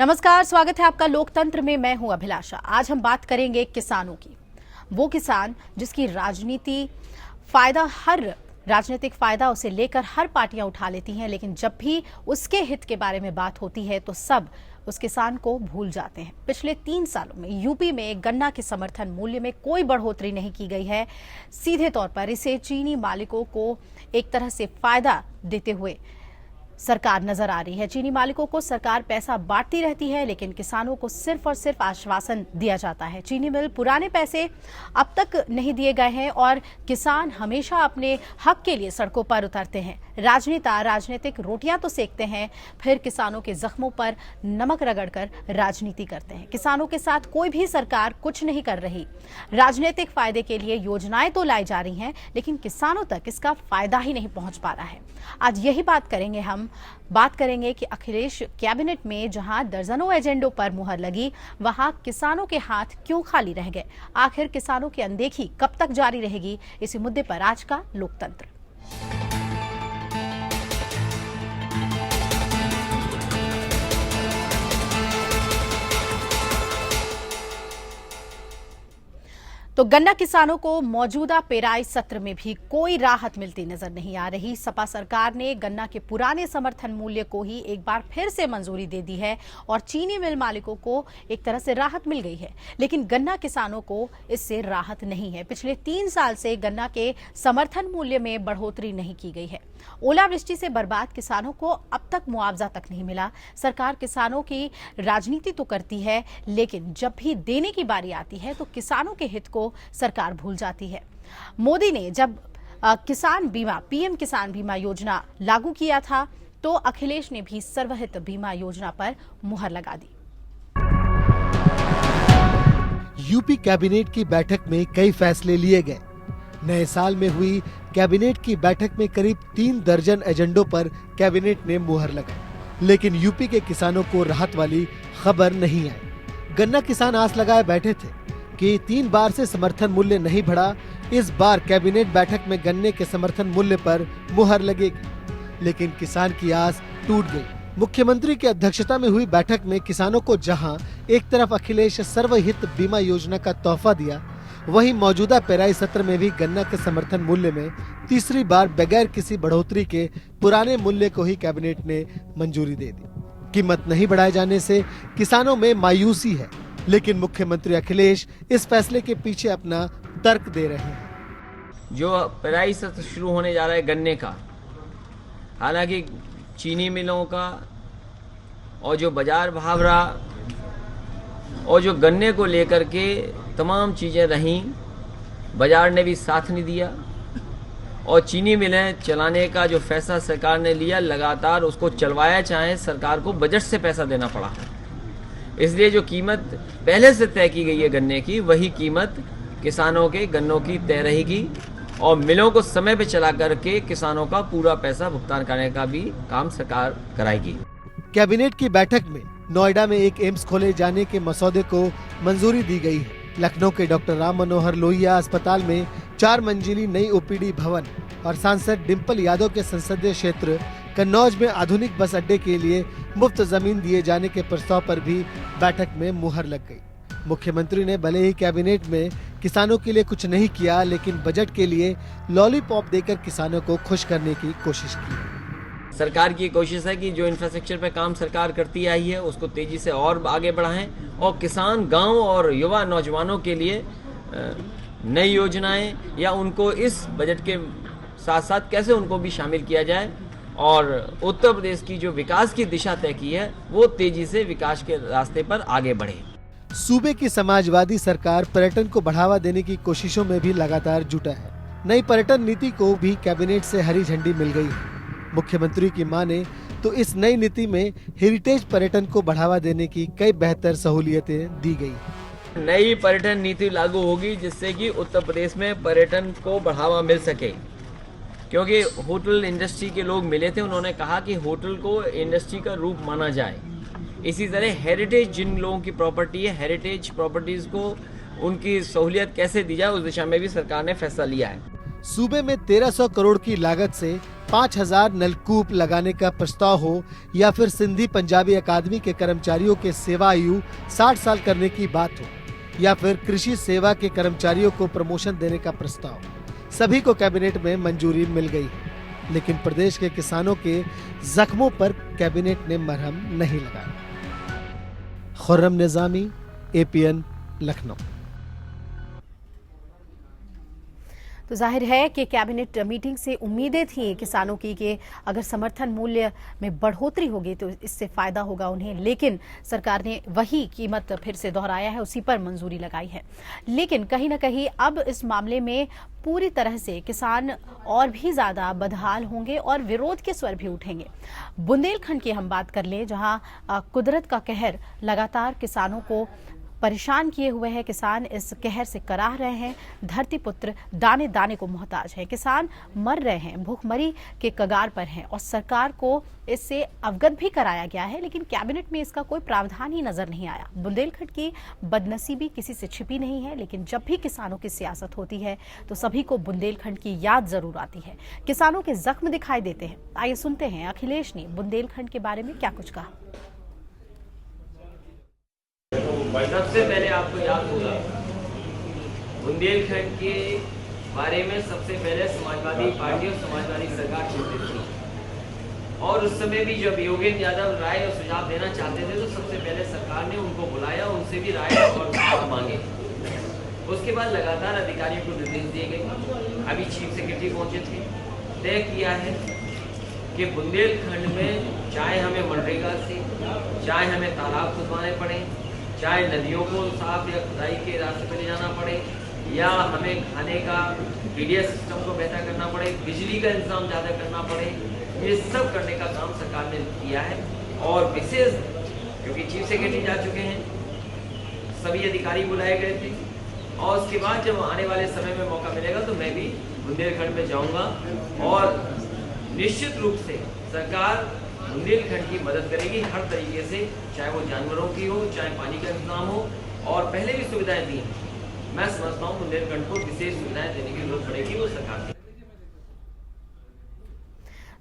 नमस्कार, स्वागत है आपका लोकतंत्र में। मैं हूं अभिलाषा। आज हम बात करेंगे किसानों की। वो किसान जिसकी राजनीतिक फायदा उसे लेकर हर पार्टियां उठा लेती हैं, लेकिन जब भी उसके हित के बारे में बात होती है तो सब उस किसान को भूल जाते हैं। पिछले 3 सालों में यूपी में गन्ना के समर्थन मूल्य में कोई बढ़ोतरी नहीं की गई है। सीधे तौर पर इसे चीनी मालिकों को एक तरह से फायदा देते हुए सरकार नजर आ रही है। चीनी मालिकों को सरकार पैसा बांटती रहती है, लेकिन किसानों को सिर्फ और सिर्फ आश्वासन दिया जाता है। चीनी मिल पुराने पैसे अब तक नहीं दिए गए हैं और किसान हमेशा अपने हक के लिए सड़कों पर उतरते हैं। राजनीतिक रोटियां तो सेकते हैं, फिर किसानों के जख्मों पर नमक रगड़कर राजनीति करते हैं। किसानों के साथ कोई भी सरकार कुछ नहीं कर रही। राजनीतिक फायदे के लिए योजनाएं तो लाई जा रही हैं, लेकिन किसानों तक इसका फायदा ही नहीं पहुंच पा रहा है। आज यही बात करेंगे कि अखिलेश कैबिनेट में जहां दर्जनों एजेंडों पर मुहर लगी, वहां किसानों के हाथ क्यों खाली रह गए। आखिर किसानों की अनदेखी कब तक जारी रहेगी, इसी मुद्दे पर आज का लोकतंत्र। तो गन्ना किसानों को मौजूदा पेराई सत्र में भी कोई राहत मिलती नजर नहीं आ रही। सपा सरकार ने गन्ना के पुराने समर्थन मूल्य को ही एक बार फिर से मंजूरी दे दी है और चीनी मिल मालिकों को एक तरह से राहत मिल गई है, लेकिन गन्ना किसानों को इससे राहत नहीं है। पिछले 3 साल से गन्ना के समर्थन मूल्य में बढ़ोतरी नहीं की गई है। ओलावृष्टि से बर्बाद किसानों को अब तक मुआवजा तक नहीं मिला। सरकार किसानों की राजनीति तो करती है, लेकिन जब भी देने की बारी आती है तो किसानों के हित को सरकार भूल जाती है। मोदी ने जब पीएम किसान बीमा योजना लागू किया था, तो अखिलेश ने भी सर्वहित बीमा योजना पर मुहर लगा दी। यूपी कैबिनेट की बैठक में कई फैसले लिए गए। नए साल में हुई कैबिनेट की बैठक में करीब 3 दर्जन एजेंडों पर कैबिनेट ने मुहर लगाई, लेकिन यूपी के किसानों को राहत वाली खबर नहीं आई। गन्ना किसान आस लगाए बैठे थे कि 3 बार से समर्थन मूल्य नहीं बढ़ा, इस बार कैबिनेट बैठक में गन्ने के समर्थन मूल्य पर मुहर लगेगी, लेकिन किसान की आस टूट गई। मुख्यमंत्री की अध्यक्षता में हुई बैठक में किसानों को जहां एक तरफ अखिलेश सर्वहित बीमा योजना का तोहफा दिया, वहीं मौजूदा पेराई सत्र में भी गन्ना के समर्थन मूल्य में तीसरी बार बगैर किसी बढ़ोतरी के पुराने मूल्य को ही कैबिनेट ने मंजूरी दे दी। कीमत नहीं बढ़ाए जाने से किसानों में मायूसी है, लेकिन मुख्यमंत्री अखिलेश इस फैसले के पीछे अपना तर्क दे रहे हैं। जो पेराई सत्र शुरू होने जा रहा है गन्ने का, हालांकि चीनी मिलों का और जो बाजार भाव रहा और जो गन्ने को लेकर के तमाम चीज़ें रहीं, बाजार ने भी साथ नहीं दिया और चीनी मिलें चलाने का जो फैसला सरकार ने लिया, लगातार उसको चलवाया, चाहे सरकार को बजट से पैसा देना पड़ा। इसलिए जो कीमत पहले से तय की गई है गन्ने की, वही कीमत किसानों के गन्नों की तय रहेगी और मिलों को समय पे चला करके किसानों का पूरा पैसा भुगतान करने का भी काम सरकार कराएगी। कैबिनेट की बैठक में नोएडा में एक एम्स खोले जाने के मसौदे को मंजूरी दी गई है। लखनऊ के डॉक्टर राम मनोहर लोहिया अस्पताल में 4 मंजिली नई ओपीडी भवन और सांसद डिम्पल यादव के संसदीय क्षेत्र कन्नौज में आधुनिक बस अड्डे के लिए मुफ्त जमीन दिए जाने के प्रस्ताव पर भी बैठक में मुहर लग गई। मुख्यमंत्री ने भले ही कैबिनेट में किसानों के लिए कुछ नहीं किया, लेकिन बजट के लिए लॉलीपॉप देकर किसानों को खुश करने की कोशिश की। सरकार की कोशिश है कि जो इंफ्रास्ट्रक्चर पे काम सरकार करती आई है उसको तेजी से और आगे बढ़ाएं और किसान, गांव और युवा नौजवानों के लिए नई योजनाएं या उनको इस बजट के साथ साथ कैसे उनको भी शामिल किया जाए और उत्तर प्रदेश की जो विकास की दिशा तय की है वो तेजी से विकास के रास्ते पर आगे बढ़े। सूबे की समाजवादी सरकार पर्यटन को बढ़ावा देने की कोशिशों में भी लगातार जुटा है। नई पर्यटन नीति को भी कैबिनेट से हरी झंडी मिल गई है। मुख्यमंत्री की माने तो इस नई नीति में हेरिटेज पर्यटन को बढ़ावा देने की कई बेहतर सहूलियतें दी गई। नई पर्यटन नीति लागू होगी जिससे कि उत्तर प्रदेश में पर्यटन को बढ़ावा मिल सके, क्योंकि होटल इंडस्ट्री के लोग मिले थे, उन्होंने कहा कि होटल को इंडस्ट्री का रूप माना जाए। इसी तरह हेरिटेज, जिन लोगों की प्रॉपर्टी है, हेरिटेज प्रॉपर्टीज को उनकी सहूलियत कैसे दी जाए, उस दिशा में भी सरकार ने फैसला लिया है। सूबे में 1300 करोड़ की लागत से 5000 नलकूप लगाने का प्रस्ताव हो या फिर सिंधी पंजाबी अकादमी के कर्मचारियों के सेवा आयु 60 साल करने की बात हो या फिर कृषि सेवा के कर्मचारियों को प्रमोशन देने का प्रस्ताव, सभी को कैबिनेट में मंजूरी मिल गई। लेकिन प्रदेश के किसानों के जख्मों पर कैबिनेट ने मरहम नहीं लगाया। खुर्रम निजामी, APN, लखनऊ। तो जाहिर है कि कैबिनेट मीटिंग से उम्मीदें थी किसानों की कि अगर समर्थन मूल्य में बढ़ोतरी होगी तो इससे फायदा होगा उन्हें, लेकिन सरकार ने वही कीमत फिर से दोहराया है, उसी पर मंजूरी लगाई है। लेकिन कहीं ना कहीं अब इस मामले में पूरी तरह से किसान और भी ज्यादा बदहाल होंगे और विरोध के स्वर भी उठेंगे। बुंदेलखंड की हम बात कर लें, जहां कुदरत का कहर लगातार किसानों को परेशान किए हुए हैं। किसान इस कहर से कराह रहे हैं। धरती पुत्र दाने दाने को मोहताज है। किसान मर रहे हैं, भूखमरी के कगार पर हैं और सरकार को इससे अवगत भी कराया गया है, लेकिन कैबिनेट में इसका कोई प्रावधान ही नजर नहीं आया। बुंदेलखंड की बदनसीबी किसी से छिपी नहीं है, लेकिन जब भी किसानों की सियासत होती है तो सभी को बुंदेलखंड की याद जरूर आती है। किसानों के जख्म दिखाई देते हैं। आइए सुनते हैं अखिलेश ने बुंदेलखंड के बारे में क्या कुछ कहा। सबसे पहले आपको याद होगा बुंदेलखंड के बारे में सबसे पहले समाजवादी पार्टी और समाजवादी सरकार चुनती थी, और उस समय भी जब योगेंद्र यादव राय और सुझाव देना चाहते थे तो सबसे पहले सरकार ने उनको बुलाया, उनसे भी राय और सुझाव मांगे। उसके बाद लगातार अधिकारियों को निर्देश दिए गए। अभी चीफ सेक्रेटरी पहुंचे थे, तय किया है कि बुंदेलखंड में चाहे हमें मनरेगा से, चाहे हमें तालाब खुदवाने पड़े, चाहे नदियों को साफ या खुदाई के रास्ते पर ले जाना पड़े, या हमें खाने का TDS सिस्टम को बेहतर करना पड़े, बिजली का इंतजाम ज़्यादा करना पड़े, ये सब करने का काम सरकार ने किया है। और विशेष क्योंकि चीफ सेक्रेटरी जा चुके हैं, सभी अधिकारी बुलाए गए थे, और उसके बाद जब आने वाले समय में मौका मिलेगा तो मैं भी बुंदेलखंड में जाऊँगा और निश्चित रूप से सरकार बुंदेलखंड की मदद करेगी हर तरीके से, चाहे वो जानवरों की हो, चाहे पानी का इंतजाम हो, और पहले भी सुविधाएं दी हैं। मैं समझता हूँ बुंदेलखंड को विशेष सुविधाएं देने की जरूरत पड़ेगी, वो सरकार की।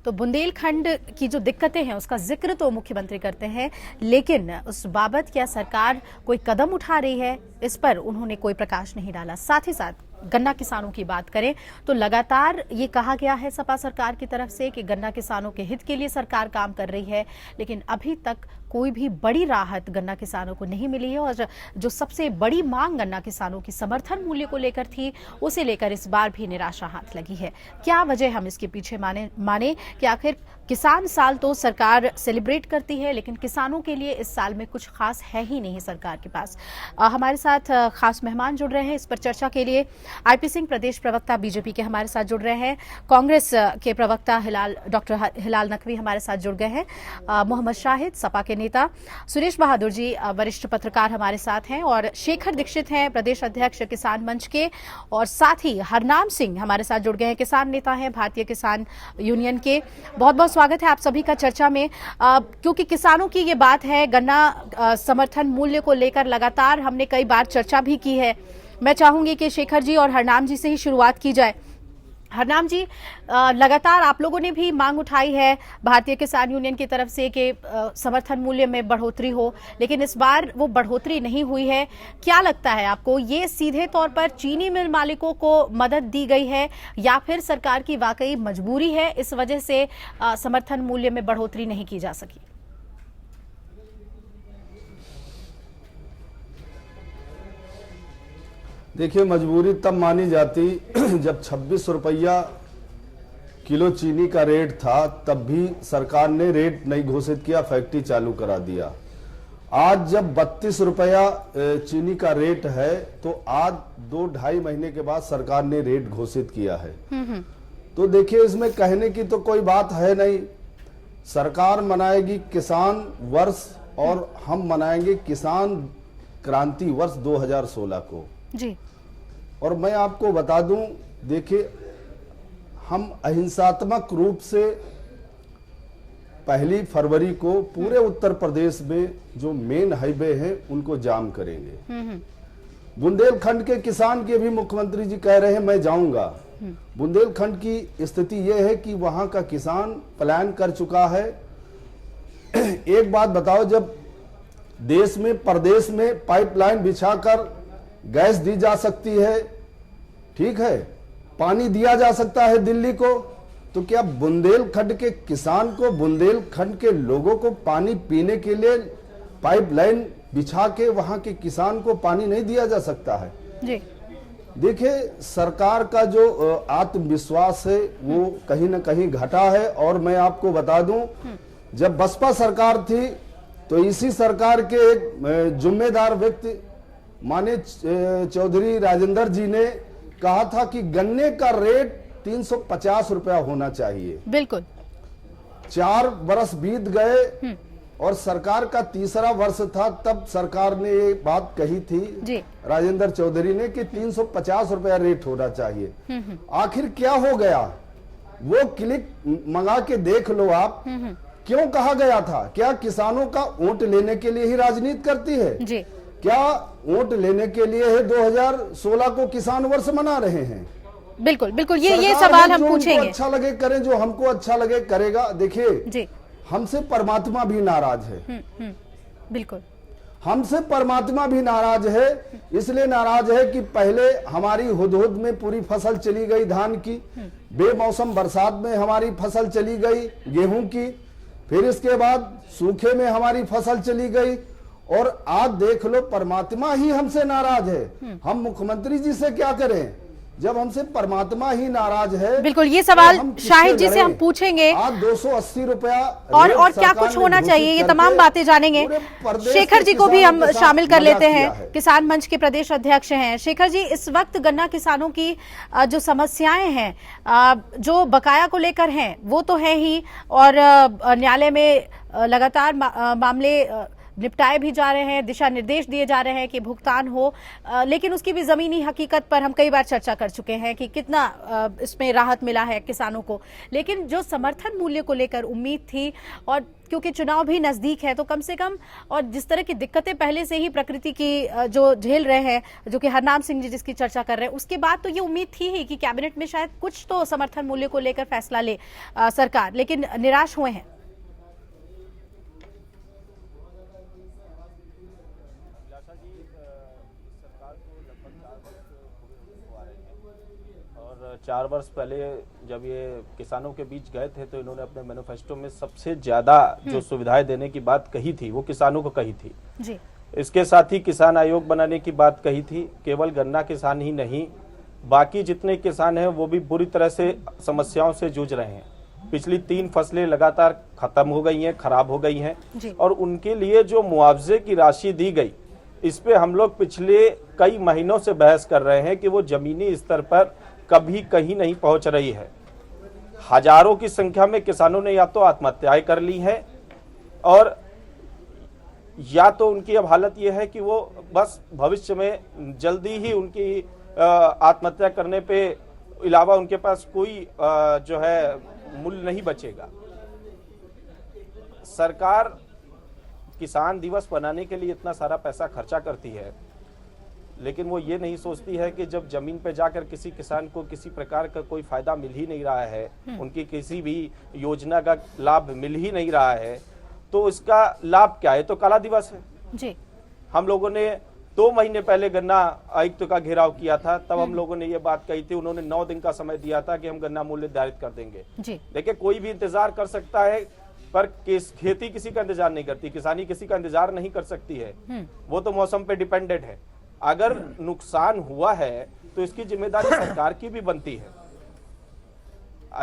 तो बुंदेलखंड की जो दिक्कतें हैं उसका जिक्र तो मुख्यमंत्री करते हैं, लेकिन उस बाबत क्या सरकार कोई कदम उठा रही है, इस पर उन्होंने कोई प्रकाश नहीं डाला। साथ ही साथ गन्ना किसानों की बात करें तो लगातार ये कहा गया है सपा सरकार की तरफ से कि गन्ना किसानों के हित के लिए सरकार काम कर रही है, लेकिन अभी तक कोई भी बड़ी राहत गन्ना किसानों को नहीं मिली है। और जो सबसे बड़ी मांग गन्ना किसानों की समर्थन मूल्य को लेकर थी, उसे लेकर इस बार भी निराशा हाथ लगी है। क्या वजह हम इसके पीछे माने कि आखिर किसान साल तो सरकार सेलिब्रेट करती है, लेकिन किसानों के लिए इस साल में कुछ खास है ही नहीं सरकार के पास। हमारे साथ खास मेहमान जुड़ रहे हैं इस पर चर्चा के लिए। IP सिंह प्रदेश प्रवक्ता BJP के हमारे साथ जुड़ रहे हैं। कांग्रेस के प्रवक्ता डॉक्टर हिलाल नकवी हमारे साथ जुड़ गए हैं। मोहम्मद शाहिद सपा के नेता, सुरेश बहादुर जी वरिष्ठ पत्रकार हमारे साथ हैं, और शेखर दीक्षित हैं प्रदेश अध्यक्ष किसान मंच के, और साथ ही हरनाम सिंह हमारे साथ जुड़ गए हैं, किसान नेता हैं भारतीय किसान यूनियन के। बहुत बहुत स्वागत है आप सभी का चर्चा में। क्योंकि किसानों की ये बात है, गन्ना समर्थन मूल्य को लेकर लगातार हमने कई बार चर्चा भी की है। मैं चाहूंगी कि शेखर जी और हरनाम जी से ही शुरुआत की जाए। हरनाम जी, लगातार आप लोगों ने भी मांग उठाई है भारतीय किसान यूनियन की तरफ से कि समर्थन मूल्य में बढ़ोतरी हो, लेकिन इस बार वो बढ़ोतरी नहीं हुई है। क्या लगता है आपको, ये सीधे तौर पर चीनी मिल मालिकों को मदद दी गई है या फिर सरकार की वाकई मजबूरी है, इस वजह से समर्थन मूल्य में बढ़ोतरी नहीं की जा सकी? देखिए, मजबूरी तब मानी जाती जब 26 रुपया किलो चीनी का रेट था, तब भी सरकार ने रेट नहीं घोषित किया, फैक्ट्री चालू करा दिया। आज जब 32 रुपया चीनी का रेट है तो आज 2-2.5 महीने के बाद सरकार ने रेट घोषित किया है। तो देखिए, इसमें कहने की तो कोई बात है नहीं। सरकार मनाएगी किसान वर्ष और हम मनाएंगे किसान क्रांति वर्ष 2016 को जी। और मैं आपको बता दूं, देखिए, हम अहिंसात्मक रूप से 1 फरवरी को पूरे उत्तर प्रदेश में जो मेन हाईवे हैं उनको जाम करेंगे। बुंदेलखंड के किसान के भी मुख्यमंत्री जी कह रहे हैं मैं जाऊंगा, बुंदेलखंड की स्थिति यह है कि वहां का किसान पलायन कर चुका है। एक बात बताओ, जब देश में प्रदेश में पाइपलाइन बिछाकर गैस दी जा सकती है, ठीक है, पानी दिया जा सकता है दिल्ली को, तो क्या बुंदेलखंड के किसान को, बुंदेलखंड के लोगों को पानी पीने के लिए पाइपलाइन बिछा के वहां के किसान को पानी नहीं दिया जा सकता है? जी। देखिए, सरकार का जो आत्मविश्वास है वो कहीं ना कहीं घटा है। और मैं आपको बता दूं, जब बसपा सरकार थी तो इसी सरकार के एक जिम्मेदार व्यक्ति माने चौधरी राजेंद्र जी ने कहा था कि गन्ने का रेट 350 रुपया होना चाहिए। बिल्कुल। 4 वर्ष बीत गए और सरकार का तीसरा वर्ष था, तब सरकार ने ये बात कही थी जी। राजेंद्र चौधरी ने कि 350 रुपया रेट होना चाहिए। आखिर क्या हो गया? वो क्लिक मंगा के देख लो आप। क्यों कहा गया था? क्या किसानों का वोट लेने के लिए ही राजनीति करती है जी। क्या वोट लेने के लिए है 2016 को किसान वर्ष मना रहे हैं? बिल्कुल बिल्कुल, ये सवाल हम पूछेंगे। अच्छा लगे करें, जो हमको अच्छा लगे करेगा। देखिए जी, हमसे परमात्मा भी नाराज है। बिल्कुल, हमसे परमात्मा भी नाराज है। इसलिए नाराज है कि पहले हमारी हुदहुद में पूरी फसल चली गई धान की, बेमौसम बरसात में हमारी फसल चली गई गेहूं की, फिर इसके बाद सूखे में हमारी फसल चली गई, और आज देख लो परमात्मा ही हमसे नाराज है। हम मुख्यमंत्री जी से क्या करें जब हमसे परमात्मा ही नाराज है? बिल्कुल, ये सवाल शाहिद जी से हम पूछेंगे। आज 280 रुपया और क्या कुछ होना चाहिए, ये तमाम बातें जानेंगे। शेखर जी को भी हम शामिल कर लेते हैं, किसान मंच के प्रदेश अध्यक्ष हैं। शेखर जी, इस वक्त गन्ना किसानों की जो समस्याएं हैं, जो बकाया को लेकर हैं, वो तो है ही, और न्यायालय में लगातार मामले निपटाए भी जा रहे हैं, दिशा निर्देश दिए जा रहे हैं कि भुगतान हो, लेकिन उसकी भी जमीनी हकीकत पर हम कई बार चर्चा कर चुके हैं कि कितना इसमें राहत मिला है किसानों को। लेकिन जो समर्थन मूल्य को लेकर उम्मीद थी, और क्योंकि चुनाव भी नजदीक है, तो कम से कम, और जिस तरह की दिक्कतें पहले से ही प्रकृति की जो झेल रहे हैं, जो कि हरनाम सिंह जी जिसकी चर्चा कर रहे हैं, उसके बाद तो ये उम्मीद थी ही कि कैबिनेट में शायद कुछ तो समर्थन मूल्य को लेकर फैसला ले सरकार, लेकिन निराश हुए हैं। और 4 वर्ष पहले जब ये किसानों के बीच गए थे तो इन्होंने अपने मैनिफेस्टो में सबसे ज्यादा जो सुविधाएं देने की बात कही थी वो किसानों को कही थी जी। इसके साथ ही किसान आयोग बनाने की बात कही थी। केवल गन्ना किसान ही नहीं, बाकी जितने किसान हैं वो भी बुरी तरह से समस्याओं से जूझ रहे हैं। पिछली 3 फसलें लगातार खत्म हो गई हैं, खराब हो गई हैं, और उनके लिए जो मुआवजे की राशि दी गई, इस पे हम लोग पिछले कई महीनों से बहस कर रहे हैं कि वो जमीनी स्तर पर कभी कहीं नहीं पहुंच रही है। हजारों की संख्या में किसानों ने या तो आत्महत्याएं कर ली है, और या तो उनकी अब हालत यह है कि वो बस भविष्य में जल्दी ही उनकी आत्महत्या करने पे अलावा उनके पास कोई जो है मूल्य नहीं बचेगा। सरकार किसान दिवस बनाने के लिए इतना सारा पैसा खर्चा करती है, लेकिन वो ये नहीं सोचती है कि जब जमीन पे जाकर किसी किसान को किसी प्रकार का कोई फायदा मिल ही नहीं रहा है, उनकी किसी भी योजना का लाभ मिल ही नहीं रहा है, तो इसका लाभ क्या है? तो काला दिवस है जी। हम लोगों ने 2 महीने पहले गन्ना आयुक्त का घेराव किया था, तब हम लोगों ने ये बात कही थी। उन्होंने 9 दिन का समय दिया था कि हम गन्ना मूल्य निर्धारित कर देंगे। देखिए, कोई भी इंतजार कर सकता है, पर खेती किसी का इंतजार नहीं करती, किसानी किसी का इंतजार नहीं कर सकती है। वो तो मौसम पे डिपेंडेंट है। अगर नुकसान हुआ है तो इसकी जिम्मेदारी सरकार की भी बनती है।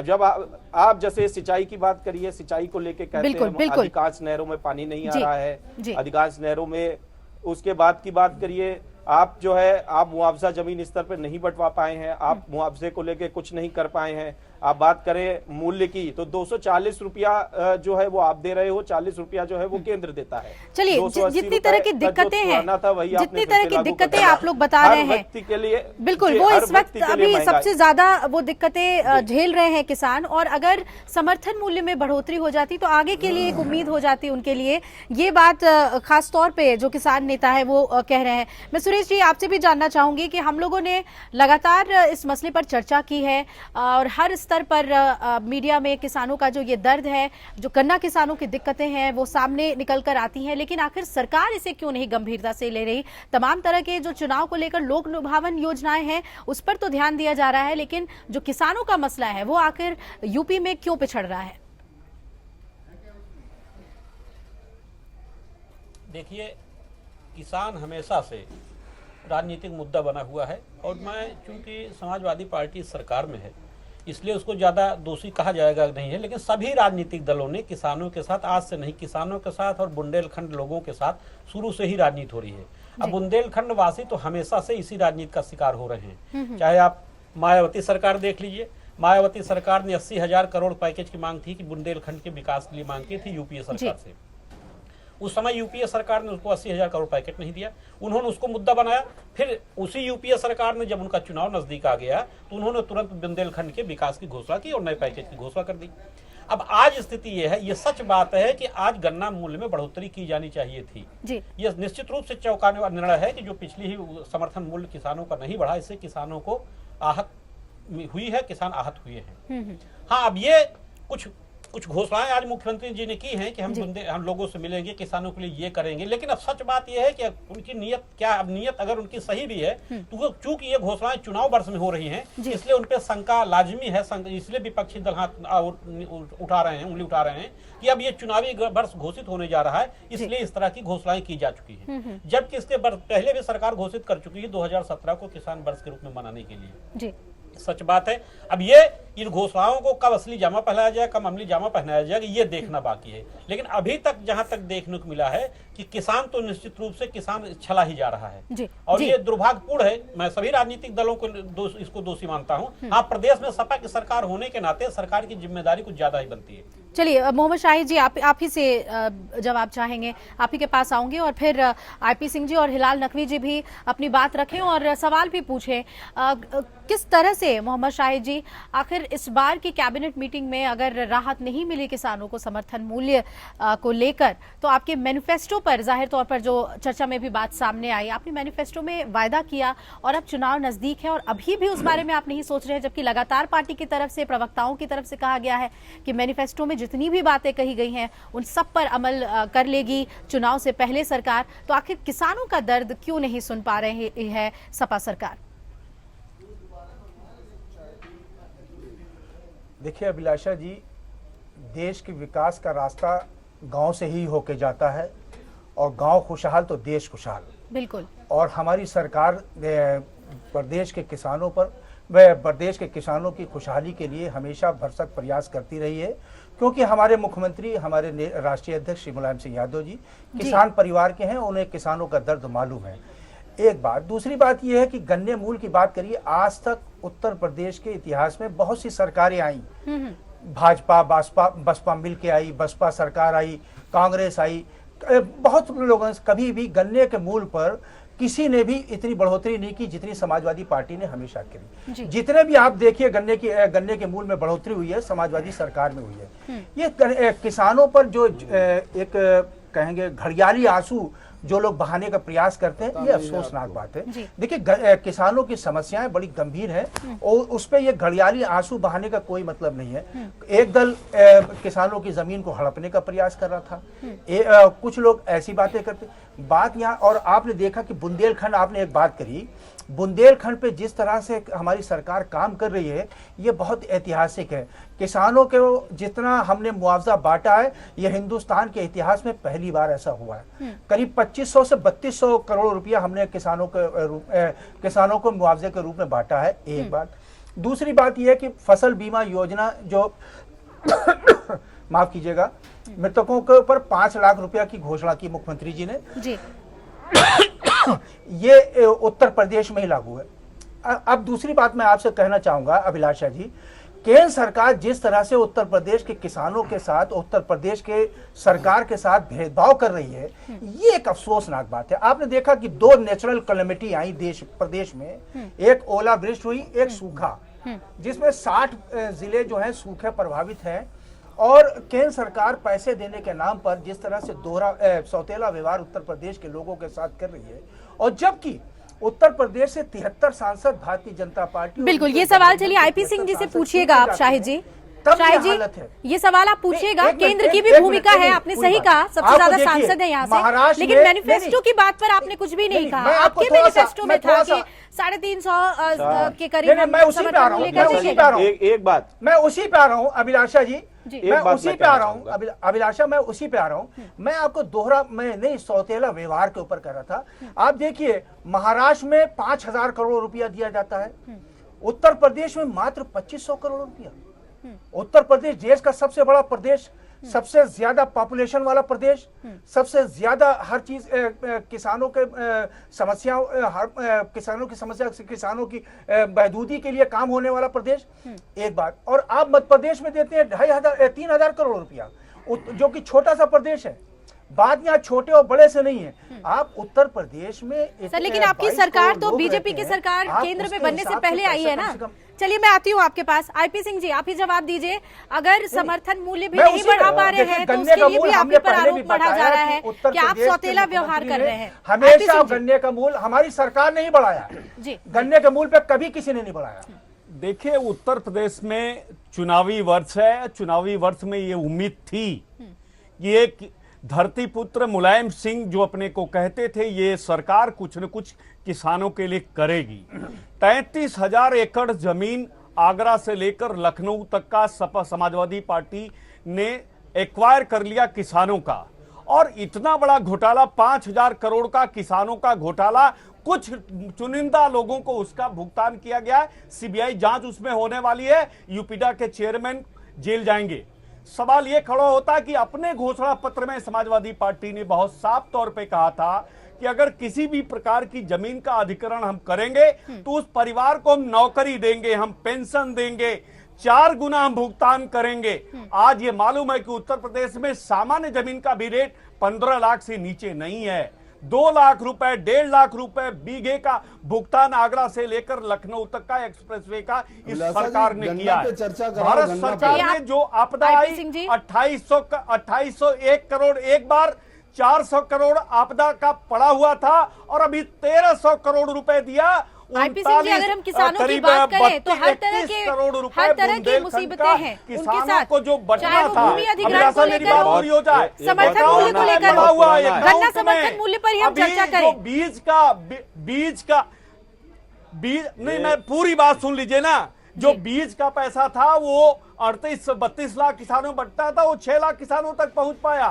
जब आप जैसे सिंचाई की बात करिए, सिंचाई को लेके कहते हैं अधिकांश नहरों में पानी नहीं आ रहा है, अधिकांश नहरों में। उसके बाद की बात करिए, आप जो है आप मुआवजा जमीन स्तर पर नहीं बंटवा पाए हैं, आप मुआवजे को लेके कुछ नहीं कर पाए हैं। आप बात करें मूल्य की तो 240 रुपया जो है वो आप दे रहे हो, 40 रुपया जो है वो केंद्र देता है। चलिए, 280 जितनी तरह की रुपए दिक्कतें हैं, जितनी तरह की दिक्कतें आप लोग बता रहे हैं, व्यक्ति के लिए बिल्कुल वो इस वक्त अभी सबसे ज्यादा वो दिक्कतें झेल रहे हैं किसान। और अगर समर्थन मूल्य में बढ़ोतरी हो जाती तो आगे के लिए एक उम्मीद हो जाती उनके लिए। ये बात खास तौर पे जो किसान नेता है वो कह रहे हैं। मैं सुरेश जी आपसे भी जानना चाहूंगी कि हम लोगों ने लगातार इस मसले पर चर्चा की है और हर स्तर पर मीडिया में किसानों का जो ये दर्द है, जो गन्ना किसानों की दिक्कतें हैं वो सामने निकल कर आती हैं, लेकिन आखिर सरकार इसे क्यों नहीं गंभीरता से ले रही? तमाम तरह के जो चुनाव को लेकर लोक लुभावन योजनाएं हैं उस पर तो ध्यान दिया जा रहा है, लेकिन जो किसानों का मसला है वो आखिर यूपी में क्यों पिछड़ रहा है? देखिए, किसान हमेशा से राजनीतिक मुद्दा बना हुआ है और मैं चूंकि समाजवादी पार्टी सरकार में है इसलिए उसको ज़्यादा दोषी कहा जाएगा नहीं है, लेकिन सभी राजनीतिक दलों ने किसानों के साथ, आज से नहीं, किसानों के साथ और बुंदेलखंड लोगों के साथ शुरू से ही राजनीति हो रही है। अब बुंदेलखंड वासी तो हमेशा से इसी राजनीति का शिकार हो रहे हैं। चाहे आप मायावती सरकार देख लीजिए, मायावती सरकार ने 80,000 करोड़ पैकेज की मांग थी कि बुंदेलखंड के विकास के लिए मांग की थी यूपीए सरकार से। उस समय यूपीए सरकार ने उसको 80,000 करोड़ पैकेट नहीं दिया, उन्होंने उसको मुद्दा बनाया। फिर उसी यूपीए सरकार ने जब उनका चुनाव नजदीक आ गया तो उन्होंने तुरंत बुंदेलखंड के विकास की घोषणा की और नए पैकेज की घोषणा कर दी। अब आज स्थिति यह है, ये सच बात है कि आज गन्ना मूल्य में बढ़ोतरी की जानी चाहिए थी जी। ये निश्चित रूप से चौंकाने वाला निर्णय है कि जो पिछली ही समर्थन मूल्य किसानों का नहीं बढ़ा, इससे किसानों को आहत हुई है, किसान आहत हुए हैं। हाँ, अब ये कुछ घोषणाएं आज मुख्यमंत्री जी ने की हैं कि हम लोगों से मिलेंगे, किसानों के लिए ये करेंगे, लेकिन अब सच बात यह है कि उनकी नीयत क्या, अब नीयत अगर उनकी सही भी है तो चूंकि ये घोषणाएं चुनाव वर्ष में हो रही हैं इसलिए उनपे शंका लाजमी है, इसलिए विपक्षी दल हाथ उठा रहे हैं, उंगली उठा रहे हैं कि अब ये चुनावी वर्ष घोषित होने जा रहा है, इसलिए इस तरह की घोषणाएं की जा चुकी है। जबकि इसके पहले भी सरकार घोषित कर चुकी है 2017 को किसान वर्ष के रूप में मनाने के लिए। सच बात है। अब ये इन घोषणाओं को कब असली जामा पहनाया जाए, कब अमली जामा पहनाया जाएगा, ये देखना बाकी है। लेकिन अभी तक जहां तक देखने को मिला है कि किसान तो निश्चित रूप से किसान छला ही जा रहा है और ये दुर्भाग्यपूर्ण है। मैं सभी राजनीतिक दलों को इसको दोषी मानता हूं। हाँ, प्रदेश में सपा की सरकार होने के नाते सरकार की जिम्मेदारी कुछ ज्यादा ही बनती है। चलिए मोहम्मद शाहिद जी, आप ही से जवाब चाहेंगे, आप ही के पास आऊंगे और फिर आईपी सिंह जी और हिलाल नकवी जी भी अपनी बात रखें और सवाल भी पूछें। किस तरह से मोहम्मद शाहिद जी, आखिर इस बार की कैबिनेट मीटिंग में अगर राहत नहीं मिली किसानों को समर्थन मूल्य को लेकर, तो आपके मैनिफेस्टो पर जाहिर तौर पर जो चर्चा में भी बात सामने आई, आपने मैनिफेस्टो में वायदा किया और अब चुनाव नजदीक है और अभी भी उस बारे में आप नहीं सोच रहे हैं, जबकि लगातार पार्टी की तरफ से, प्रवक्ताओं की तरफ से कहा गया है कि मैनिफेस्टो में जितनी भी बातें कही गई हैं उन सब पर अमल कर लेगी चुनाव से पहले सरकार। तो आखिर किसानों का दर्द क्यों नहीं सुन पा रही है सपा सरकार? देखिए अभिलाषा जी, देश के विकास का रास्ता गांव से ही होके जाता है और गांव खुशहाल तो देश खुशहाल। बिल्कुल। और हमारी सरकार प्रदेश के किसानों पर, वह प्रदेश के किसानों की खुशहाली के लिए हमेशा भरसक प्रयास करती रही है, क्योंकि हमारे मुख्यमंत्री, हमारे राष्ट्रीय अध्यक्ष श्री मुलायम सिंह यादव जी किसान परिवार के हैं, उन्हें किसानों का दर्द मालूम है। एक बात। दूसरी बात यह है कि गन्ने मूल्य की बात करिए, आज तक उत्तर प्रदेश के इतिहास में बहुत सी सरकारें आई, भाजपा बसपा मिल के आई, बसपा सरकार आई, कांग्रेस आई, बहुत लोगों ने कभी भी गन्ने के मूल्य पर किसी ने भी इतनी बढ़ोतरी नहीं की जितनी समाजवादी पार्टी ने हमेशा करी। जितने भी आप देखिए गन्ने के मूल्य में बढ़ोतरी हुई है समाजवादी सरकार में हुई है। ये किसानों पर जो एक कहेंगे घड़ियाली आंसू जो लोग बहाने का प्रयास करते हैं, ये अफसोसनाक बात है। देखिए किसानों की समस्याएं बड़ी गंभीर हैं और उस पर ये घड़ियाली आंसू बहाने का कोई मतलब नहीं है। एक दल किसानों की जमीन को हड़पने का प्रयास कर रहा था, कुछ लोग ऐसी बातें करते। बात यहाँ, और आपने देखा कि बुंदेलखंड, आपने एक बात करी, बुंदेलखंड पे जिस तरह से हमारी सरकार काम कर रही है ये बहुत ऐतिहासिक है। किसानों को जितना हमने मुआवजा बांटा है ये हिंदुस्तान के इतिहास में पहली बार ऐसा हुआ है। करीब 2500 से 3200 करोड़ रुपया हमने किसानों को मुआवजे के रूप में बांटा है। एक बात। दूसरी बात यह है कि फसल बीमा योजना जो माफ कीजिएगा, मृतकों के ऊपर 5 लाख रुपया की घोषणा की मुख्यमंत्री जी ने जी। ये उत्तर प्रदेश में ही लागू है। अब दूसरी बात मैं आपसे कहना चाहूंगा अभिलाषा जी केंद्र सरकार जिस तरह से उत्तर प्रदेश के किसानों के साथ, उत्तर प्रदेश के सरकार के साथ भेदभाव कर रही है, ये एक अफसोसनाक बात है। आपने देखा कि 2 नेचुरल कैलेमिटी आई प्रदेश में, एक ओलावृष्टि हुई, एक सूखा, जिसमें 60 जिले जो हैं सूखे प्रभावित हैं। और केंद्र सरकार पैसे देने के नाम पर जिस तरह से सौतेला व्यवहार उत्तर प्रदेश के लोगों के साथ कर रही है, और जबकि उत्तर प्रदेश से 73 सांसद भारतीय जनता पार्टी। बिल्कुल, ये सवाल चलिए आईपी सिंह जी से पूछिएगा आप, शाहिद जी। शाहिद जी, ये सवाल आप पूछिएगा। केंद्र की भी भूमिका है, आपने सही कहा, सबसे ज्यादा सांसद है यहाँ से, लेकिन मैनिफेस्टो की बात पर आपने कुछ भी नहीं कहा। आपके मैनिफेस्टो में था कि 350 के करीब। मैं उसी पे आ रहा हूँ, एक बात मैं उसी पे आ रहा हूँ अभिलाषा जी, मैं उसी पे आ रहा हूँ अभिलाषा, मैं उसी पे आ रहा हूँ। मैं आपको मैं नहीं सौतेला व्यवहार के ऊपर कर रहा था। आप देखिए, महाराष्ट्र में 5,000 करोड़ रुपया दिया जाता है, उत्तर प्रदेश में मात्र 2,500 करोड़ रुपया। उत्तर प्रदेश देश का सबसे बड़ा प्रदेश, सबसे ज्यादा पॉपुलेशन वाला प्रदेश, सबसे ज्यादा हर चीज किसानों के समस्याओं, किसानों की समस्या, किसानों की बहबूदी के लिए काम होने वाला प्रदेश, एक बात। और आप मध्य प्रदेश में देते हैं 2,500-3,000 करोड़ रुपया, जो कि छोटा सा प्रदेश है। बात यहाँ छोटे और बड़े से नहीं है। आप उत्तर प्रदेश में सर, लेकिन आपकी सरकार तो बीजेपी की सरकार केंद्र में बनने से पहले आई है ना। चलिए मैं आती हूँ आपके पास, आईपी सिंह जी, आप ही जवाब दीजिए। अगर समर्थन मूल्य भी नहीं बढ़ा पा रहे हैं तो उसके लिए भी आप पर आरोप बढ़ा जा रहा है कि आप सौतेला व्यवहार कर रहे हैं। हमेशा गन्ने का मूल्य हमारी सरकार ने ही बढ़ाया जी, गन्ने के मूल्य पे कभी किसी ने नहीं बढ़ाया। देखिए, उत्तर प्रदेश में चुनावी वर्ष है, चुनावी वर्ष में ये उम्मीद थी कि एक धरती पुत्र मुलायम सिंह जो अपने को कहते थे ये सरकार कुछ न कुछ किसानों के लिए करेगी। 33,000 एकड़ जमीन आगरा से लेकर लखनऊ तक का सपा समाजवादी पार्टी ने एक्वायर कर लिया किसानों का, और इतना बड़ा घोटाला, 5,000 करोड़ का किसानों का घोटाला, कुछ चुनिंदा लोगों को उसका भुगतान किया गया है। सीबीआई जांच उसमें होने वाली है, यूपीडा के चेयरमैन जेल जाएंगे। सवाल यह खड़ा होता कि अपने घोषणा पत्र में समाजवादी पार्टी ने बहुत साफ तौर पे कहा था कि अगर किसी भी प्रकार की जमीन का अधिग्रहण हम करेंगे तो उस परिवार को हम नौकरी देंगे, हम पेंशन देंगे, 4 गुना हम भुगतान करेंगे। आज ये मालूम है कि उत्तर प्रदेश में सामान्य जमीन का भी रेट 15 लाख से नीचे नहीं है। 2 लाख रुपए, 1.5 लाख रुपए बीघे का भुगतान आगरा से लेकर लखनऊ तक का एक्सप्रेसवे का इस सरकार ने किया है। भारत सरकार ने जो आपदा आई 2801 करोड़, एक बार 400 करोड़ आपदा का पड़ा हुआ था, और अभी 1,300 करोड़ रुपए दिया। आईपी सिंह जी, अगर हम किसानों की बात करें तो हर तरह की मुसीबतें हैं उनके साथ, को जो बचना था, भूमि अधिग्रहण को लेकर हो जाए, समर्थन मूल्य को लेकर, गन्ना समर्थन मूल्य पर ही हम चर्चा करें। बीज नहीं, मैं पूरी बात सुन लीजिए ना। जो बीज का पैसा था वो 38-32 लाख किसानों में बंटता था, वो 6 लाख किसानों तक पहुंच पाया।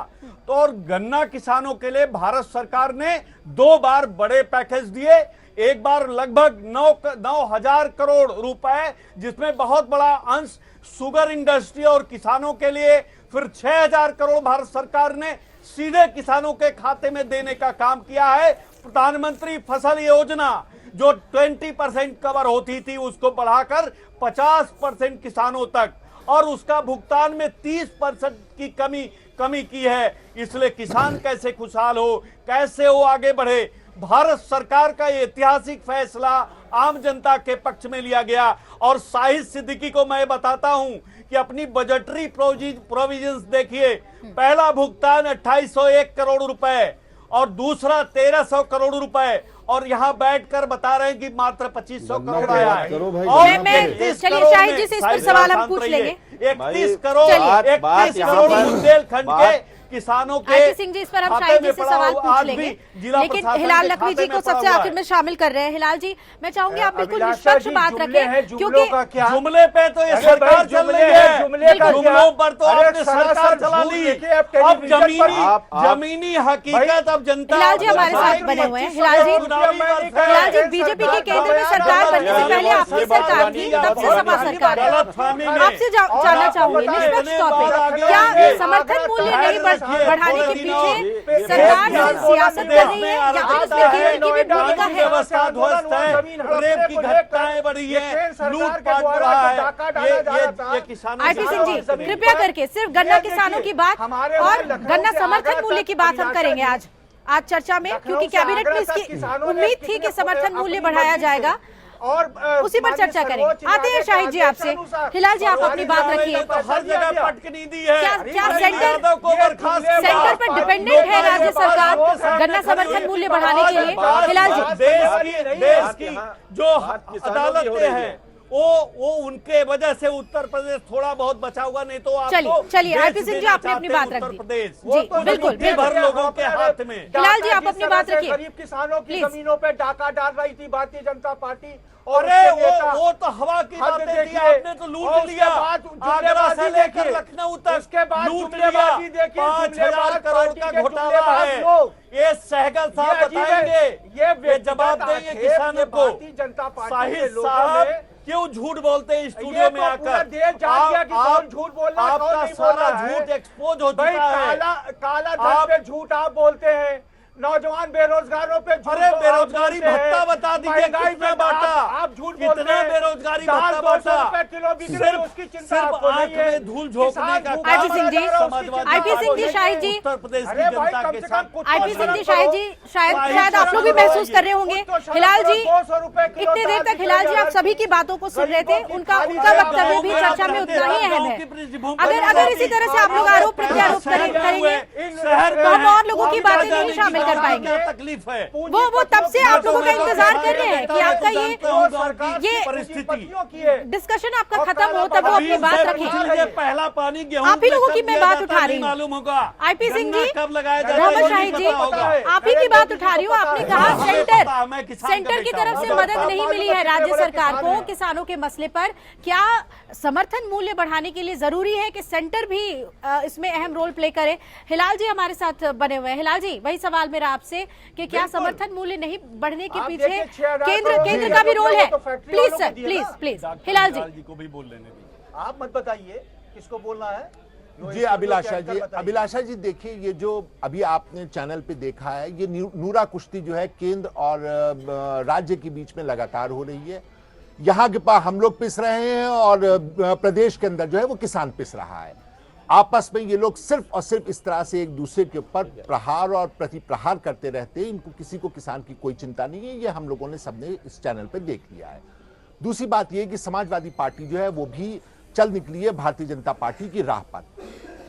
तो और गन्ना किसानों के लिए भारत सरकार ने 2 बार बड़े पैकेज दिए। एक बार लगभग 9,000 करोड़ रुपए, जिसमें बहुत बड़ा अंश शुगर इंडस्ट्री और किसानों के लिए, फिर 6,000 करोड़ भारत सरकार ने सीधे किसानों के खाते में देने का काम किया है। प्रधानमंत्री फसल योजना जो 20% कवर होती थी उसको बढ़ाकर 50% किसानों तक, और उसका भुगतान में 30% की कमी की है। इसलिए किसान कैसे खुशहाल हो, कैसे वो आगे बढ़े। भारत सरकार का ये ऐतिहासिक फैसला आम जनता के पक्ष में लिया गया। और शाहिद सिद्दीकी को मैं बताता हूं कि अपनी बजटरी प्रोविजंस देखिए, पहला भुगतान 2801 करोड़ रुपए और दूसरा 1,300 करोड़ रुपए, और यहाँ बैठकर बता रहे हैं कि मात्र 2,500 करोड़ आया है। और 31 शाहिद जी से इस पर सवाल हम पूछ लेंगे। 31 करोड़ बुंदेलखंड के किसानों के आईपी सिंह जी, इस पर हम शाहिद जी से सवाल पूछ लेंगे, लेकिन हिलाल नकवी जी को सबसे आखिर में शामिल कर रहे हैं। हिलाल जी, मैं चाहूंगी आप बिल्कुल निष्पक्ष बात रखें, क्योंकि जुमले पे तो ये सरकार चल रही है, जुमलों पर तो आपने सरकार चला ली। अब जमीनी हकीकत अब जनता। हिलाल जी हमारे साथ बने हुए हैं। हिलाल जी, बीजेपी की केंद्र में सरकार बनने से पहले आपकी सरकार थी, तब से सपा सरकार है। आपसे जानना चाहूंगी निष्पक्ष तौर पर, क्या समर्थन मूल्य नहीं बढ़ाने के पीछे सरकार सियासत कर रही है या फिर इसमें केंद्र की भी भूमिका है? व्यवस्था ध्वस्त है, रेप की घटनाएं बढ़ी है, लूटपाट बढ़ा है, ये किसानों आईपी सिंह जी कृपया करके सिर्फ गन्ना किसानों की बात और गन्ना समर्थन मूल्य की बात हम करेंगे आज चर्चा में, क्योंकि कैबिनेट में इसकी उम्मीद थी कि समर्थन मूल्य बढ़ाया जाएगा और उसी पर चर्चा करेंगे। आते हैं शाहिद जी आपसे। हिलाल जी आप अपनी बात रखिए। हर जगह पटकनी दी है, क्या सेंटर पर डिपेंडेंट है राज्य सरकार गन्ना समर्थन मूल्य बढ़ाने के लिए? हिलाल जी देश की जो अदालतें हैं वो उनके वजह से उत्तर प्रदेश थोड़ा बहुत बचा हुआ, नहीं तो आप चलिए आईपी सिंह जी आपने अपनी बात रख दी। जी बिल्कुल भर लोगों के हाथ में। हिलाल जी आप अपनी बात रखिए। गरीब किसानों की जमीनों पे डाका डाल रही थी भारतीय जनता पार्टी। अरे वो तो हवा की बातें थी, आपने तो लूट लिया। आगरा से लेकर लखनऊ तक लूट लिया। 5,000 करोड़ का घोटाला है। ये सहगल साहब बताएंगे, ये जवाब देंगे किसानों को। शाहिद साहब क्यों झूठ बोलते हैं स्टूडियो में आकर? आपका सारा झूठ एक्सपोज हो चुका है। काला धन पे झूठ आप बोलते हैं, नौजवान बेरोजगारों पे झूठ। अरे बेरोजगारी भत्ता बता दीजिए, कितना बांटा? आप झूठ बोलते कितना हैं। बेरोजगारी भत्ता बांटा? किलो बिक रही है, उसकी चिंता आपको आंख नहीं है। में धूल झोंकने का आईपी सिंह जी, आईपी सिंह जी, शाहिद जी, उत्तर प्रदेश की जनता के साथ। आईपी सिंह जी, शाहिद जी, शायद आप लोग भी महसूस कर रहे होंगे। हिलाल जी इतने देर तक हिलाल जी आप सभी की बातों को सुन रहे थे, उनका वक्तव्य भी चर्चा में उतना ही अहम है। अगर इसी तरह से आप लोग आरोप प्रत्यारोप करेंगे तो हम और लोगों की बातें नहीं शामिल कर पाएंगे। तकलीफ है वो तब से आप लोगों का इंतजार कर रहे हैं कि आपका ये परिस्थिति डिस्कशन आपका खत्म हो तब वो अपनी बात रखें। पहला पानी गेहूं आप ही लोगों की मैं बात उठा रही हूँ। मालूम होगा आईपी सिंह जी, कब लगाया मोहम्मद शाहिद जी, आप ही की बात उठा रही हूँ। आपने कहा सेंटर की तरफ से मदद नहीं मिली है राज्य सरकार को किसानों के मसले पर। क्या समर्थन मूल्य बढ़ाने के लिए जरूरी है कि सेंटर भी इसमें अहम रोल प्ले करे? हिलाल जी हमारे साथ बने हुए हैं। हिलाल जी वही सवाल मेरा आपसे कि क्या समर्थन मूल्य नहीं बढ़ने के पीछे केंद्र का भी रोल है? प्लीज सर, प्लीज हिलाल जी को भी बोल लेने दीजिए। आप मत बताइए किसको बोलना है। जी अभिलाषा जी देखिए, ये जो अभी आपने चैनल पे देखा है, ये नूरा कुश्ती जो है केंद्र और राज्य के बीच में लगातार हो रही है। यहाँ के पास हम लोग पिस रहे हैं और प्रदेश के अंदर जो है वो किसान पिस रहा है। आपस में ये लोग सिर्फ और सिर्फ इस तरह से एक दूसरे के ऊपर प्रहार और प्रति प्रहार करते रहते हैं। इनको किसी को किसान की कोई चिंता नहीं है, ये हम लोगों ने सबने इस चैनल पे देख लिया है। दूसरी बात ये कि समाजवादी पार्टी जो है वो भी चल निकली है भारतीय जनता पार्टी की राह पर।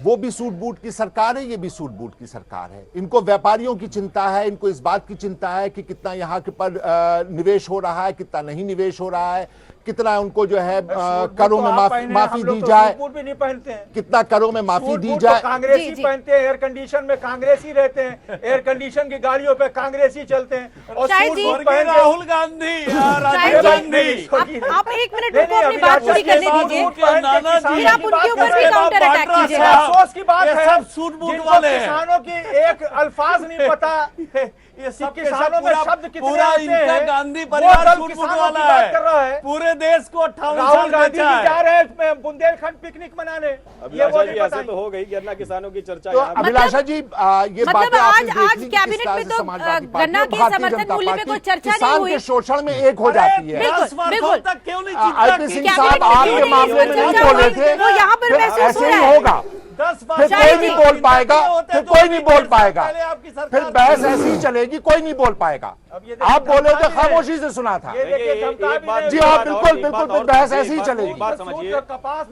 वो भी सूट बूट की सरकार है, ये भी सूट बूट की सरकार है। इनको व्यापारियों की चिंता है, इनको इस बात की चिंता है कि कितना यहाँ के पर निवेश हो रहा है, कितना नहीं निवेश हो रहा है, कितना उनको जो है करों में माफी दी जाए, भी नहीं पहनते हैं, कितना करों में माफी दी जाए। कांग्रेसी पहनते हैं, एयर कंडीशन में कांग्रेसी रहते हैं, एयर कंडीशन की गाड़ियों पे कांग्रेसी चलते हैं। और राहुल गांधी, राजीव गांधी, आप 1 मिनट रुको, अपनी बात पूरी करने दीजिए, फिर आप उनके ऊपर भी काउंटर अटैक कीजिएगा। अफसोस की बात है सब सूट बूट वाले किसानों की एक अल्फाज नहीं पता। ये सब किसानों में शब्द कितने पूरा आते इनका हैं। गांधी परिवार सूट बूट वाला है, कर रहा है। पूरे देश को 58 राहुल साल गांधी बचा जा है। रहे हैं बुंदेलखंड पिकनिक मनाने। ये वो नहीं ऐसे तो हो गई गन्ना किसानों की चर्चा। तो अभिलाषा जी ये बातें आज कैबिनेट में तो गन्ना के समर्थन मूल्य पे कोई चर्चा नहीं हुई। के शोषण में एक हो जाती है। बिल्कुल तक क्यों नहीं आईपी सिंह साहब आपके मामले में नहीं बोले थे, वो यहाँ पर महसूस हो ऐसे रहा ही है। होगा, फिर कोई नहीं बोल पाएगा, फिर कोई नहीं बोल पाएगा, फिर बहस ऐसी ही चलेगी, कोई नहीं बोल पाएगा। आप बोले तो खामोशी से सुना था। जी हाँ बिल्कुल बिल्कुल, फिर बहस ऐसी ही चलेगी,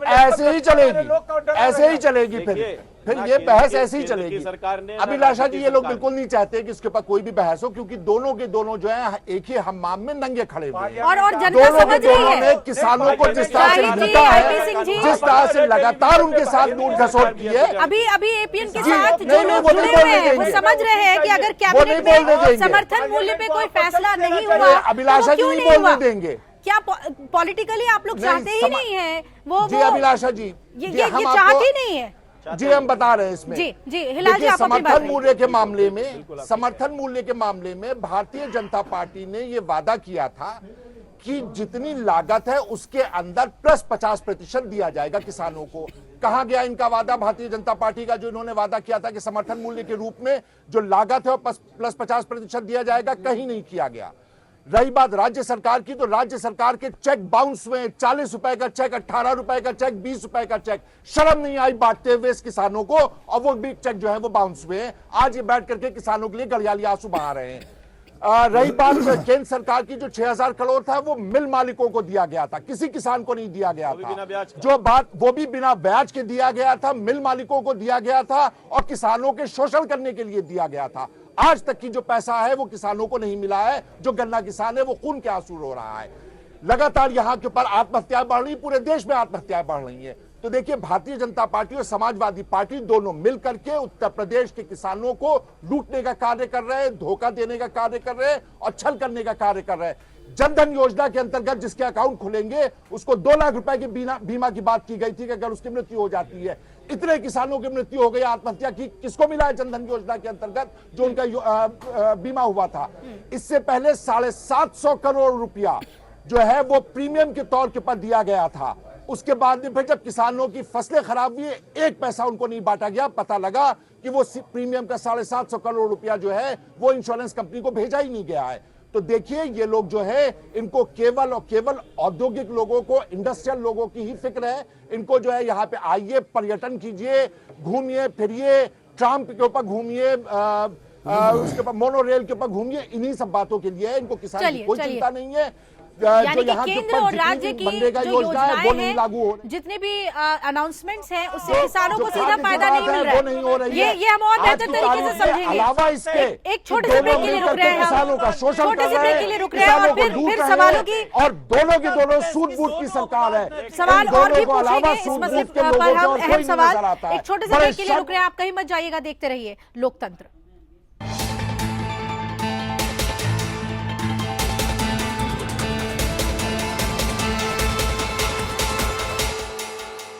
ऐसे ही चलेगी, ऐसे ही चलेगी, फिर ये बहस ऐसे ही चलेगी। अभिलाषा जी ये लोग बिल्कुल नहीं चाहते कि उसके ऊपर कोई भी बहस हो, क्योंकि दोनों के दोनों जो है एक ही हम्माम में नंगे खड़े हुए हैं। और जनता दोनों के समझ रही दोनों ने है। किसानों को जिस तरह से लूटा है, जिस तरह से लगातार उनके साथ लूट खसोट की है। अभी एपीएन के जी, साथ जो नहीं, लोग वो जुड़े नहीं हुए बोलने हैं वो देंगे। समझ रहे हैं कि अगर वो नहीं कैबिनेट बोलने में देंगे। समर्थन मूल्य पे कोई फैसला नहीं हुआ, अभिलाषा जी क्यों नहीं नहीं हुआ? बोलने देंगे। क्या पॉलिटिकली आप लोग चाहते ही नहीं है? वो जी अभिलाषा जी, ये हम चाहते आपको ही नहीं है। जी हम बता रहे हैं इसमें। जी हिलाल जी देखिए, आप अपनी बात समर्थन मूल्य के मामले में भारतीय जनता पार्टी ने ये वादा किया था कि जितनी लागत है उसके अंदर प्लस 50% दिया जाएगा किसानों को। कहां गया इनका वादा भारतीय जनता पार्टी का, जो इन्होंने वादा किया था कि समर्थन मूल्य के रूप में जो लागत है वो प्लस 50% दिया जाएगा, कहीं नहीं किया गया। रही बात राज्य सरकार की, तो राज्य सरकार के चेक बाउंस हुए, 40 रुपए का चेक, 18 रुपए का चेक, 20 रुपए का चेक। शर्म नहीं आई बांटते हुए इस किसानों को, और वो भी चेक जो है वो बाउंस हुए। आज ये बैठ करके किसानों के लिए गलियाली आंसू बहा रहे हैं। रही बात केंद्र सरकार की, जो 6000 करोड़ था वो मिल मालिकों को दिया गया था, किसी किसान को नहीं दिया गया था। जो बात वो भी बिना ब्याज के दिया गया था, मिल मालिकों को दिया गया था और किसानों के शोषण करने के लिए दिया गया था। आज तक की जो पैसा है वो किसानों को नहीं मिला है। जो गन्ना किसान है वो खून के आंसू रो रहा है। लगातार यहां के ऊपर आत्महत्याएं बढ़ रही, पूरे देश में आत्महत्याएं बढ़ रही है। तो देखिए, भारतीय जनता पार्टी और समाजवादी पार्टी दोनों मिलकर के उत्तर प्रदेश के किसानों को लूटने का कार्य कर रहे हैं, धोखा देने का कार्य कर रहे हैं और छल करने का कार्य कर रहे हैं। जनधन योजना के अंतर्गत जिसके अकाउंट खुलेंगे उसको 2 लाख रुपए के बीमा की बात की गई थी कि अगर उसकी मृत्यु हो जाती है। इतने किसानों की मृत्यु हो गई, आत्महत्या की, किसको मिला है जनधन योजना के अंतर्गत जो उनका बीमा हुआ था? इससे पहले 750 करोड़ रुपया जो है वो प्रीमियम के तौर के पर दिया गया था। उसके बाद में फिर जब किसानों की फसलें खराब हुई, 1 पैसा उनको नहीं बांटा गया। पता लगा कि वो प्रीमियम का 750 करोड़ रुपया जो है वो इंश्योरेंस कंपनी को भेजा ही नहीं गया है। तो देखिए, ये लोग जो है इनको केवल और केवल औद्योगिक लोगों को, इंडस्ट्रियल लोगों की ही फिक्र है। इनको जो है यहाँ पे आइए, पर्यटन कीजिए, घूमिए फिरिए, ट्राम के ऊपर घूमिए, उसके ऊपर मोनो रेल के ऊपर घूमिए, इन्हीं सब बातों के लिए इनको किसान की कोई चिंता नहीं है। यानी कि केंद्र और राज्य की जो योजनाएं हैं, जितने भी अनाउंसमेंट्स हैं, उससे किसानों को सीधा फायदा नहीं मिल रहा है। ये हम और बेहतर तरीके से समझेंगे। अलावा इसके एक छोटे से ब्रेक के लिए रुक रहे हैं, किसानों का शोषण छोटे से ब्रेक के लिए रुक रहे हैं और फिर सवालों की, और दोनों की दोनों सूट-बूट की सरकार है। सवाल और भी पूछेंगे इस मसले पर। हम अहम सवाल, एक छोटे से ब्रेक के लिए रुक रहे हैं, आप कहीं मत जाइएगा, देखते रहिए लोकतंत्र।